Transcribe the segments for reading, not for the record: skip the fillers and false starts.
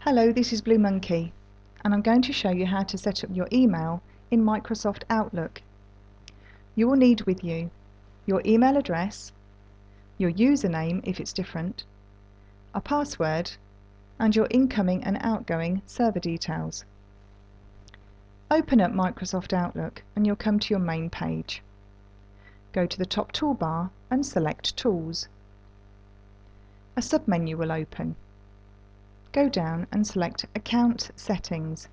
Hello, this is Blue Monkey, and I'm going to show you how to set up your email in Microsoft Outlook. You will need with you your email address, your username if it's different, a password, and your incoming and outgoing server details. Open up Microsoft Outlook and you'll come to your main page. Go to the top toolbar and select Tools. A submenu will open. Go down and select Account Settings.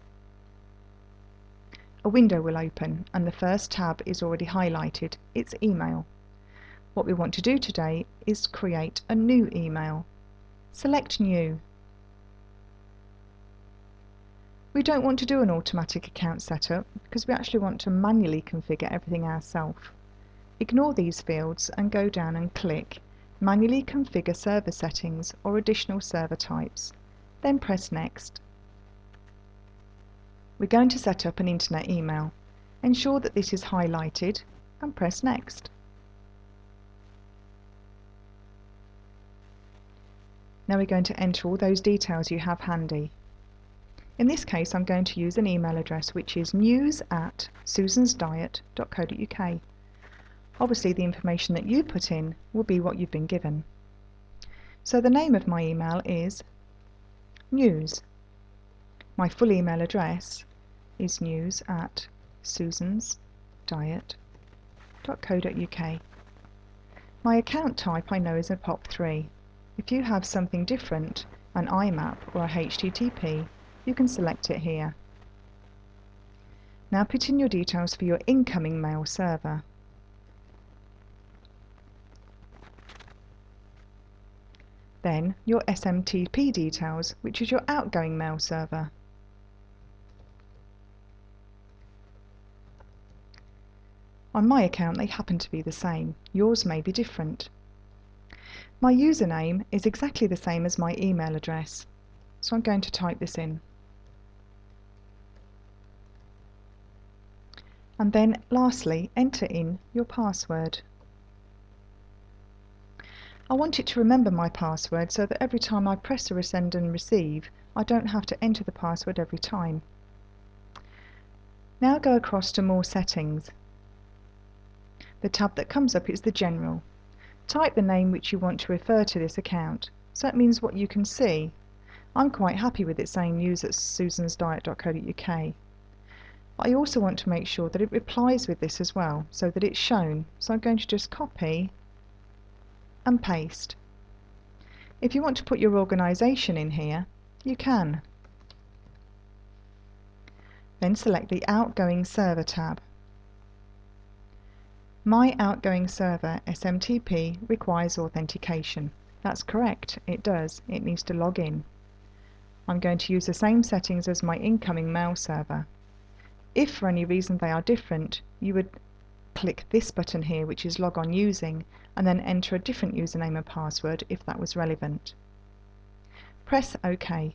A window will open and the first tab is already highlighted. It's Email. What we want to do today is create a new email. Select New. We don't want to do an automatic account setup because we actually want to manually configure everything ourselves. Ignore these fields and go down and click Manually Configure Server Settings or Additional Server Types. Then press Next. We're going to set up an internet email. Ensure that this is highlighted and press Next. Now we're going to enter all those details you have handy. In this case I'm going to use an email address which is news@susansdiet.co.uk. Obviously the information that you put in will be what you've been given. So the name of my email is News. My full email address is news@susansdiet.co.uk. My account type I know is a POP3. If you have something different, an IMAP or a HTTP, you can select it here. Now put in your details for your incoming mail server. Then your SMTP details, which is your outgoing mail server. On my account they happen to be the same. Yours may be different. My username is exactly the same as my email address, so I'm going to type this in. And then lastly, enter in your password. I want it to remember my password so that every time I press a send and receive, I don't have to enter the password every time. Now go across to More Settings. The tab that comes up is the General. Type the name which you want to refer to this account, so it means what you can see. I'm quite happy with it saying news@susansdiet.co.uk. I also want to make sure that it replies with this as well, so that it's shown. So I'm going to just copy and paste. If you want to put your organisation in here, you can. Then select the Outgoing Server tab. My outgoing server SMTP requires authentication. That's correct, it does. It needs to log in. I'm going to use the same settings as my incoming mail server. If for any reason they are different, you would click this button here, which is Log On Using, and then enter a different username and password if that was relevant. Press OK.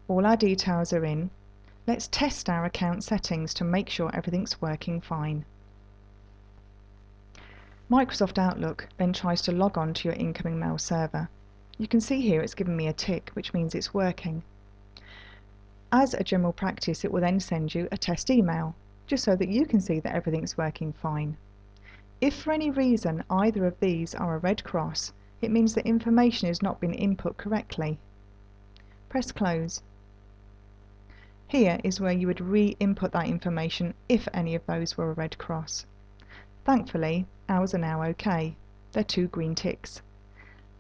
All our details are in. Let's test our account settings to make sure everything's working fine. Microsoft Outlook then tries to log on to your incoming mail server. You can see here it's given me a tick, which means it's working. As a general practice, it will then send you a test email, just so that you can see that everything's working fine. If for any reason either of these are a red cross, it means that information has not been input correctly. Press Close. Here is where you would re-input that information if any of those were a red cross. Thankfully, ours are now OK. They're 2 green ticks.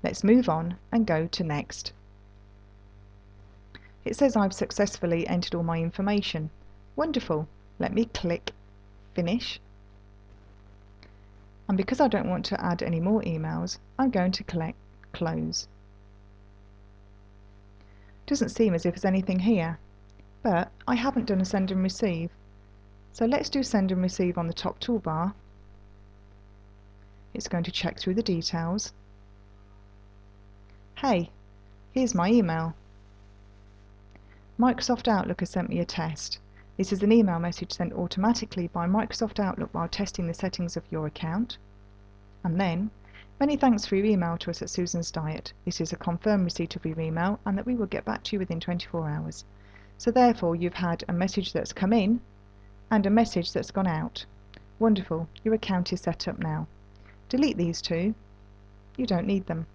Let's move on and go to Next. It says I've successfully entered all my information. Wonderful. Let me click Finish. And because I don't want to add any more emails, I'm going to click Close. Doesn't seem as if there's anything here, but I haven't done a send and receive. So let's do send and receive on the top toolbar. It's going to check through the details. Hey, here's my email. Microsoft Outlook has sent me a test. This is an email message sent automatically by Microsoft Outlook while testing the settings of your account. And then Many thanks for your email to us at Susan's Diet. This is a confirmed receipt of your email and that we will get back to you within 24 hours. So therefore you've had a message that's come in and a message that's gone out. Wonderful, your account is set up now. Delete these two, you don't need them.